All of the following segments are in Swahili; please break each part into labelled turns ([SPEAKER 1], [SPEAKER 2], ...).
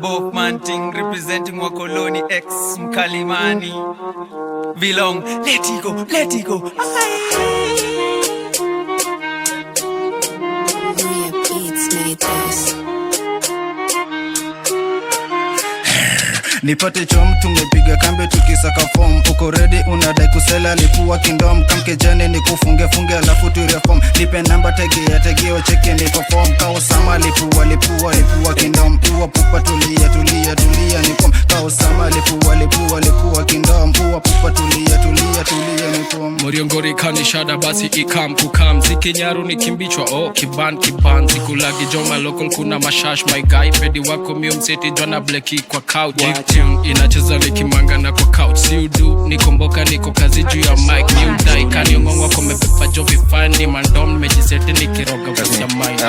[SPEAKER 1] Both man ting representing Wakoloni X Mkalimani. Belong, let it go, let it go.
[SPEAKER 2] Nipate chom tumepiga kambe tukisaka form. Uko ready unadai kusela lipua kingdom. Kamke jane ni kufunge funge alafu tu reform. Nipe namba tegeo cheke ni perform. Kao sama lipua kingdom. Uwa pupa tulia ni pom. Kao sama lipua kingdom. Uwa pupa tulia ni pom.
[SPEAKER 3] Moriongori kani shada basi ikam kukam. Ziki nyaru ni kimbichwa kiban Zikulagi joma local kuna mashash my guy. Pedi wako miumseti jwana bleki kwa couch. Inacheza nikimanga na kwa couch. Si udu, nikomboka niko kazi juu ya mic. Ni udai, kani ungongwa komepepa jovi fine. Mandom, mejiseti nikiroga vya mind.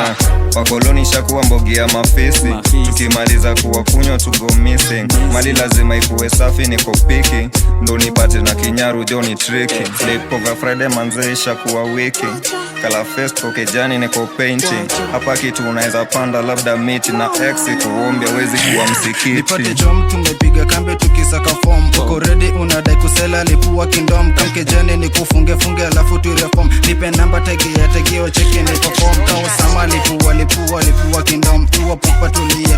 [SPEAKER 4] Wakoloni shakuwa mbogi ya mafisi. Tukimaliza kuwa kunywa to go missing. Mali lazima ikuwe safi niko piki. Ndo nipate na kinyaru joni tricky. Flip over Friday manze shakuwa wiki. Kala festo kejani niko painting. Hapa kitu unaweza panda labda miti. Na exit uombe wezi kuwa msikiti.
[SPEAKER 2] Nipate jom tumepiga kambe tukisaka form. Uko ready unadai kusela lipua kingdom. Kamke jane ni kufunge alafu tu reform. Nipe namba tegeo cheke ni perform. Kao sama lipua kingdom. Uwa pupa tulia